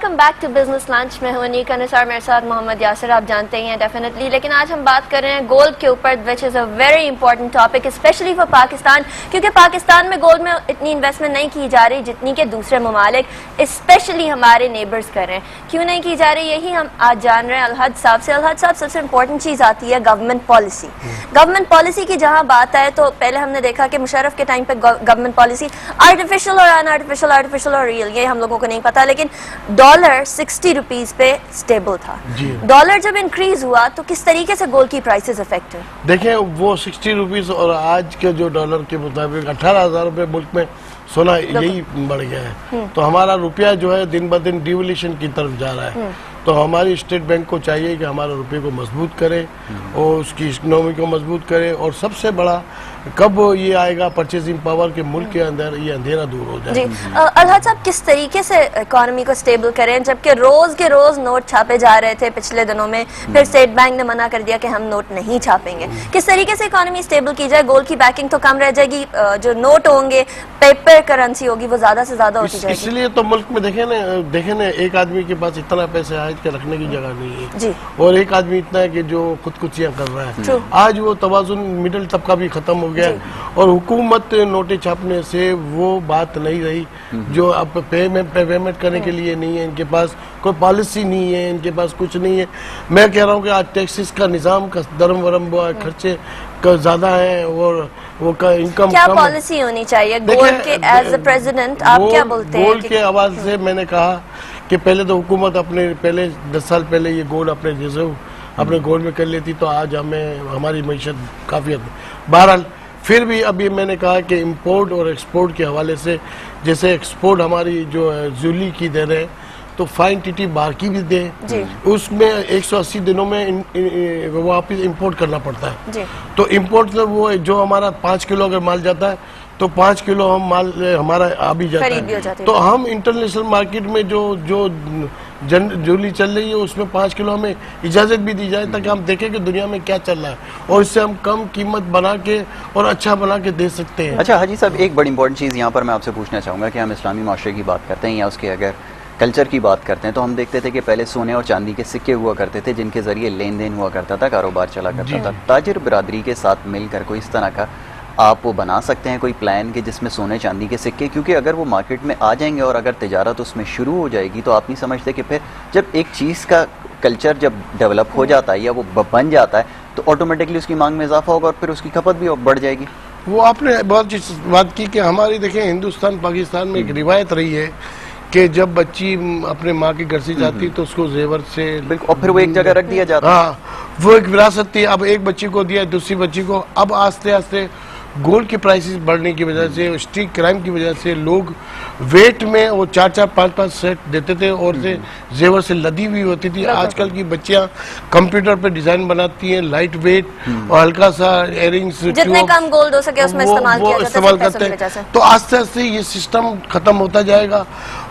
Welcome back to business lunch. मैं हूं अनीका निसार, मेरे साथ मोहम्मद यासिर, आप जानते ही हैं डेफिनेटली। लेकिन आज हम बात कर रहे हैं गोल्ड के ऊपर, which is a very important topic specially for Pakistan, क्योंकि पाकिस्तान में गोल्ड में इतनी इन्वेस्टमेंट नहीं की जा रही जितनी कि दूसरे ममालिक स्पेशली हमारे नेबर्स कर रहे हैं। क्यों नहीं की जा रही, यही हम आज जान रहे हैं अलहद साहब से। अलहद साहब, सबसे इंपॉर्टेंट चीज़ आती है गवर्नमेंट पॉलिसी। गवर्नमेंट पॉलिसी की जहाँ बात आए तो पहले हमने देखा कि मुशर्रफ के टाइम पे गवर्नमेंट पॉलिसी आर्टिफिशियल और अनआर्टिफिशियल, आर्टिफिशियल और रियल, ये हम लोगों को नहीं पता, लेकिन डॉलर 60 रुपीज पे स्टेबल था। डॉलर जब इंक्रीज हुआ तो किस तरीके से गोल्ड की प्राइसेस अफेक्ट है? देखें, वो 60 रुपीज और आज के जो डॉलर के मुताबिक 18,000 रुपए मुल्क में सोना यही बढ़ गया है। तो हमारा रुपया जो है दिन ब दिन डिवैल्यूएशन की तरफ जा रहा है। तो हमारी स्टेट बैंक को चाहिए कि हमारे रुपये को मजबूत करे और उसकी इकोनॉमी को मजबूत करे। और सबसे बड़ा कब ये आएगा परचेजिंग पावर के मुल्क के अंदर ये अंधेरा दूर हो जाए। अलहद साहब, किस तरीके से इकोनॉमी को स्टेबल करें जबकि रोज के रोज नोट छापे जा रहे थे पिछले दिनों में, फिर स्टेट बैंक ने मना कर दिया कि हम नोट नहीं छापेंगे। किस तरीके से इकोनॉमी स्टेबल की जाए? गोल्ड की बैकिंग तो कम रह जाएगी, जो नोट होंगे, पेपर करेंसी होगी, वो ज्यादा से ज्यादा होती जाएगी। इसलिए तो मुल्क में देखे ना एक आदमी के पास इतना पैसे आज के रखने की जगह नहीं है जी। और एक आदमी इतना है कि जो खुदकुशियां कर रहा है। आज वो तवाजुन मिडिल तबका भी खत्म हो गया और हुकूमत नोटें छापने से वो बात नहीं रही। जो अब पेमेंट करने के लिए नहीं है, इनके पास कोई पॉलिसी नहीं है, इनके पास कुछ नहीं है। मैं कह रहा हूँ कि आज टैक्सेस का निज़ाम का दरम वरम खर्चे ज्यादा है और वो का इनकम क्या पॉलिसी होनी चाहिए गोल्ड के? एज ए प्रेसिडेंट आप क्या बोलते हैं? गोल्ड के आवाज से मैंने कहा कि पहले तो हुकूमत अपने 10 साल पहले ये गोल्ड अपने रिजर्व अपने गोल्ड में कर लेती तो आज हमारी मईशत काफ़ी बहरहाल। फिर भी अभी मैंने कहा कि इंपोर्ट और एक्सपोर्ट के हवाले से, जैसे एक्सपोर्ट हमारी जो जूली की दे रहे हैं तो फाइन टीटी बार की भी दे, उसमें 180 दिनों में वापिस इंपोर्ट करना पड़ता है। तो इंपोर्ट से वो जो हमारा 5 किलो अगर माल जाता है तो 5 किलो हम माल हमारा आ भी जाता है। तो हम इंटरनेशनल मार्केट में जो जूली चल रही है उसमें 5 किलो हमें इजाजत भी दी जाए ताकि हम देखें कि दुनिया में क्या चल रहा है और इससे हम कम कीमत बना के और अच्छा बना के दे सकते हैं। अच्छा हाजी साहब, एक बड़ी इंपॉर्टेंट चीज़ यहाँ पर मैं आपसे पूछना चाहूँगा कि हम इस्लामी माशरे की बात करते हैं या उसके अगर कल्चर की बात करते हैं तो हम देखते थे कि पहले सोने और चांदी के सिक्के हुआ करते थे जिनके ज़रिए लेन देन हुआ करता था, कारोबार चला करता था। ताजिर बरादरी के साथ मिलकर कोई इस तरह का आप वो बना सकते हैं कोई प्लान कि जिसमें सोने चांदी के सिक्के, क्योंकि अगर वो मार्केट में आ जाएंगे और अगर तिजारत उसमें शुरू हो जाएगी तो आप नहीं समझते कि फिर जब एक चीज़ का कल्चर जब डेवलप हो जाता है या वो बन जाता है तो ऑटोमेटिकली उसकी मांग में इजाफा होगा और फिर उसकी खपत भी बढ़ जाएगी। वो आपने बहुत बात की कि हमारी देखें हिंदुस्तान पाकिस्तान में एक रिवायत रही है कि जब बच्ची अपने माँ के घर से जाती तो उसको जेवर से बिल्कुल और फिर वो एक जगह रख दिया जाता। हाँ, वो एक विरासत थी। अब एक बच्ची को दिया, दूसरी बच्ची को। अब आस्ते आस्ते गोल्ड की प्राइसेस बढ़ने की वजह से, स्ट्रीट क्राइम की वजह से लोग वेट में वो 4-4, 5-5 सेट देते थे और से जेवर से लदी हुई होती थी। आजकल की बच्चियां कंप्यूटर पे डिजाइन बनाती हैं, लाइट वेट और हल्का सा इयरिंग्स, जितने कम गोल्ड हो सके उसमें इस्तेमाल करते हैं। तो आस्ते आस्ते ये सिस्टम खत्म होता जाएगा,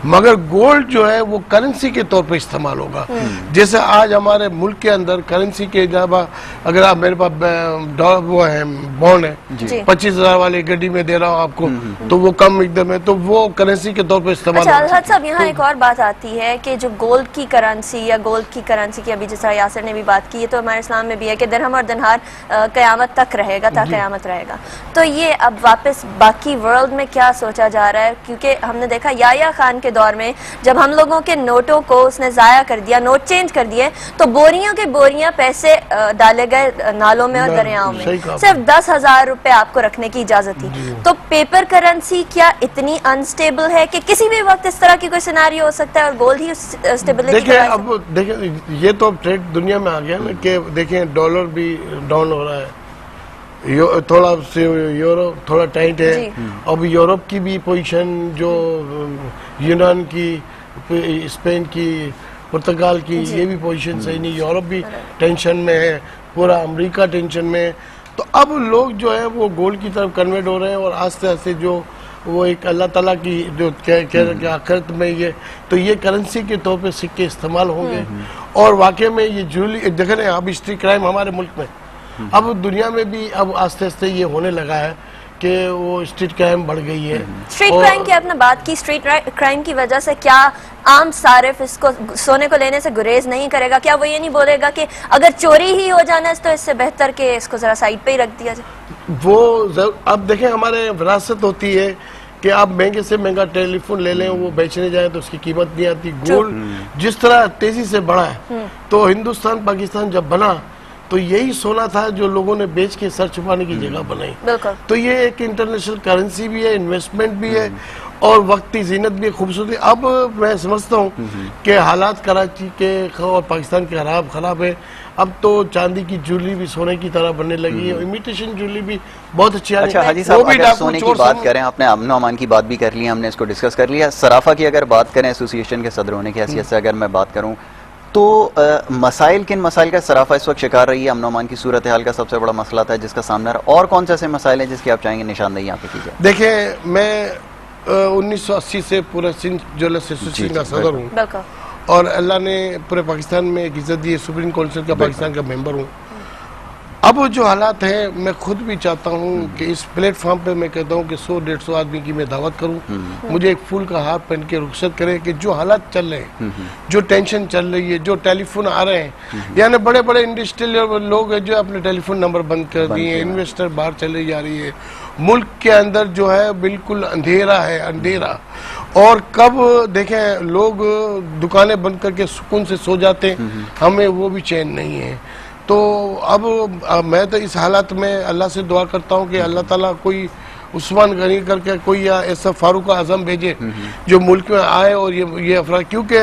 मगर गोल्ड जो है वो करेंसी के तौर पे इस्तेमाल होगा। जैसे आज हमारे मुल्क के अंदर करेंसी के अलावा अगर आप मेरे पास वो है बॉन्ड है 25,000 वाली गड्डी में दे रहा हूँ आपको तो वो कम एकदम है, तो वो करेंसी के तौर पे इस्तेमाल। अच्छा अलहद साहब, यहाँ एक और बात आती है कि जो गोल्ड की करेंसी या गोल्ड की करेंसी की अभी जैसा यासिर ने भी बात की है तो हमारे इस्लाम में भी है कि दिरहम और दिनार कयामत तक रहेगा, ता कयामत रहेगा। तो ये अब वापस बाकी वर्ल्ड में क्या सोचा जा रहा है? क्योंकि हमने देखा याया खान के दौर में जब हम लोगों के नोटों को उसने जाया कर दिया, नोट चेंज कर दिए, तो बोरियों के बोरियां पैसे डाले गए नालों में और दरियाओं में। सिर्फ 10,000 रुपए आपको रखने की इजाजत थी। तो पेपर करेंसी क्या इतनी अनस्टेबल है कि किसी भी वक्त इस तरह की कोई सिनेरियो हो सकता है और गोल्ड ही स्टेबिलिटी? देखिए ये तो ट्रेड दुनिया में आ गया ना कि देखें डॉलर भी डाउन हो रहा है, थोड़ा यूरो थोड़ा टाइट है। अब यूरोप की भी पोजीशन, जो यूनान की, स्पेन की, पुर्तगाल की, ये भी पोजीशन सही नहीं। यूरोप भी टेंशन में है, पूरा अमेरिका टेंशन में है। तो अब लोग जो है वो गोल्ड की तरफ कन्वर्ट हो रहे हैं और आस्ते आस्ते जो वो एक अल्लाह ताला की जो आखिरत में ये तो ये करेंसी के तौर पे सिक्के इस्तेमाल होंगे। और वाकई में ये जूली देखें अब स्ट्रीट क्राइम हमारे मुल्क में अब दुनिया में भी अब आस्ते आस्ते ये होने लगा है कि वो स्ट्रीट क्राइम बढ़ गई है। स्ट्रीट और- क्राइम की आपने बात की, स्ट्रीट क्राइम की वजह से क्या आम सारिफ इसको सोने को लेने से गुरेज नहीं करेगा? क्या वो ये नहीं बोलेगा कि अगर चोरी ही हो जाना है तो इससे बेहतर कि इसको जरा साइड पे ही रख दिया जाए? वो अब देखें, हमारे विरासत होती है कि आप महंगे से महंगा टेलीफोन ले लें, वो बेचने जाए तो उसकी कीमत नहीं आती। गोल्ड जिस तरह तेजी से बढ़ा है, तो हिंदुस्तान पाकिस्तान जब बना तो यही सोना था जो लोगों ने बेच के सर छुपाने की जगह बनाई। बिल्कुल। तो ये एक इंटरनेशनल करेंसी भी है, इन्वेस्टमेंट भी है और वक्ती जीनत भी है, खूबसूरती। अब मैं समझता हूँ कि हालात कराची के और पाकिस्तान के खराब है। अब तो चांदी की ज्वेलरी भी सोने की तरह बनने लगी है, इमिटेशन ज्वेलरी भी बहुत अच्छी आ रही है। अच्छा हाजी वो साहब, भी अगर डाकू सोने की चोर बात समझ- करें, आपने अमन अमान की बात भी कर ली, हमने इसको डिस्कस कर लिया। सराफा की अगर बात करें, एसोसिएशन के सदर होने की हैसियत से अगर मैं बात करूं, तो मसाइल, किन मसाइल का सराफा इस वक्त शिकार रही है? अमन अमान की सूरत हाल का सबसे बड़ा मसला था जिसका सामना रहा, और कौन से ऐसे मसाइल हैं जिसकी आप चाहेंगे निशानदेही यहाँ पे की जाए? देखिए, मैं 1980 से पूरे सिंध ज्वेलर्स एसोसिएशन का सदर हूँ बिल्कुल। और अल्लाह ने पूरे पाकिस्तान में एक इज्जत दी है, सुप्रीम काउंसिल का पाकिस्तान का मेंबर हूँ। अब जो हालात है, मैं खुद भी चाहता हूँ कि इस प्लेटफॉर्म पे मैं कहता हूँ कि 100-150 आदमी की मैं दावत करूँ, मुझे एक फूल का हार पहन के रुखसत करे कि जो हालात चल रहे हैं, जो टेंशन चल रही है, जो टेलीफोन आ रहे हैं, यानी बड़े बड़े इंडस्ट्रियल लोग हैं जो अपने टेलीफोन नंबर बंद कर दिए हैं, इन्वेस्टर बाहर चले जा रही है, मुल्क के अंदर जो है बिल्कुल अंधेरा है, अंधेरा। और कब देखें लोग दुकानें बंद करके सुकून से सो जाते हैं, हमें वो भी चैन नहीं है। तो अब मैं तो इस हालात में अल्लाह से दुआ करता हूँ कि अल्लाह ताला कोई उस्मान गनी करके कोई या ऐसा फारूक आजम भेजे जो मुल्क में आए और ये अफरा, क्योंकि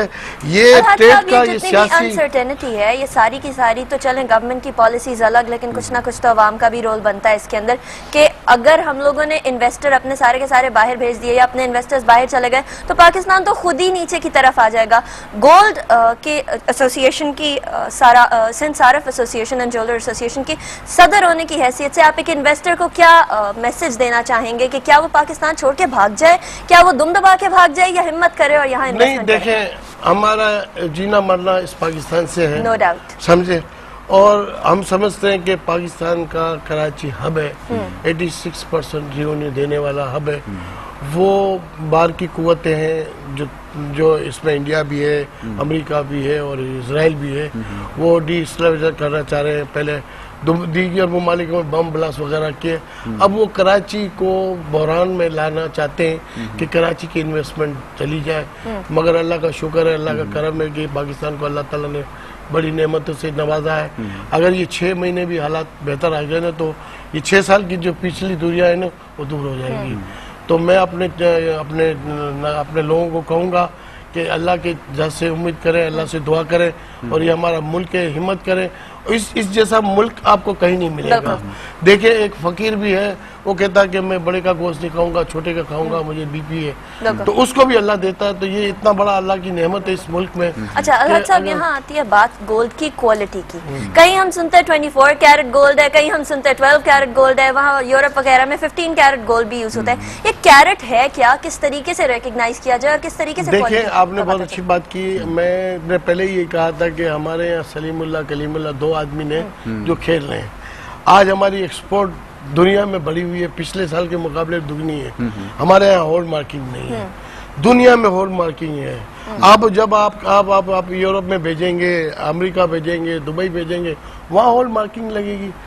ये ट्रेड का ये सियासी अनसर्टेनिटी है, ये सारी की सारी तो चलें गवर्नमेंट की पॉलिसीज अलग, लेकिन कुछ ना कुछ तो अवाम का भी रोल बनता है इसके अंदर कि अगर हम लोगों ने इन्वेस्टर अपने सारे के सारे बाहर भेज दिए या अपने इन्वेस्टर्स बाहर चले गए तो पाकिस्तान तो खुद ही नीचे की तरफ आ जाएगा। गोल्ड के एसोसिएशन की सिंध सारिफ एसोसिएशन एंड ज्वेलर एसोसिएशन की सदर होने की हैसियत से आप एक इन्वेस्टर को क्या मैसेज देना चाहेंगे कि क्या वो पाकिस्तान छोड़ के भाग जाए, क्या वो दुम दबा के भाग जाए या हिम्मत करे और यहाँ नहीं? इन्वेस्टमेंट करे? देखें, हमारा जीना मरना इस पाकिस्तान से है, नो डाउट, समझे। और हम समझते हैं कि पाकिस्तान का कराची हब है, 86% रेवेन्यू देने वाला हब है। वो बाहर की कुव्वतें हैं जो इसमें इंडिया भी है, अमेरिका भी है और इजराइल भी है, वो डिस्टेबलाइज करना चाह रहे हैं। पहले दीगर ममालिक में बम ब्लास्ट वगैरह किए, अब वो कराची को बहरान में लाना चाहते हैं कि कराची की इन्वेस्टमेंट चली जाए। मगर अल्लाह का शुक्र है, अल्लाह का करम है कि पाकिस्तान को अल्लाह ताला ने बड़ी नेमतों से नवाजा है। अगर ये 6 महीने भी हालात बेहतर आ गए ना, तो ये 6 साल की जो पिछली दूरियां है ना, वो दूर हो जाएंगी। तो मैं अपने लोगों को कहूँगा कि अल्लाह के जज से उम्मीद करें, अल्लाह से दुआ करें और ये हमारा मुल्क है, हिम्मत करें। इस जैसा मुल्क आपको कहीं नहीं मिलेगा। देखिए, एक फकीर भी है, वो कहता है कि मैं बड़े का गोश्त नहीं खाऊंगा, छोटे का खाऊंगा, मुझे बीपी है, तो उसको भी अल्लाह देता है। तो ये इतना बड़ा अल्लाह की नेमत है इस मुल्क में। अच्छा अलहद साहब, यहाँ आती है बात गोल्ड की क्वालिटी की। कहीं हम सुनते हैं 24 कैरेट गोल्ड है, कहीं हम सुनते हैं 12 कैरेट गोल्ड है, वहाँ यूरोप वगैरह में 15 कैरेट गोल्ड भी यूज होता है। ये कैरेट है क्या, किस तरीके से रिकग्नाइज किया जाए और किस तरीके से? देखिए, आपने बहुत अच्छी बात की। मैंने पहले ही ये कहा था कि हमारे यहाँ सलीमुल्लाह कलीमुल्लाह 2 आदमी ने जो खेल रहे हैं। आज हमारी एक्सपोर्ट दुनिया में बढ़ी हुई है, पिछले साल के मुकाबले दुगनी है। हमारे यहाँ हॉल मार्किंग नहीं है, दुनिया में हॉल मार्किंग है। अब जब आप यूरोप में भेजेंगे, अमेरिका भेजेंगे, दुबई भेजेंगे, वहाँ हॉल मार्किंग लगेगी।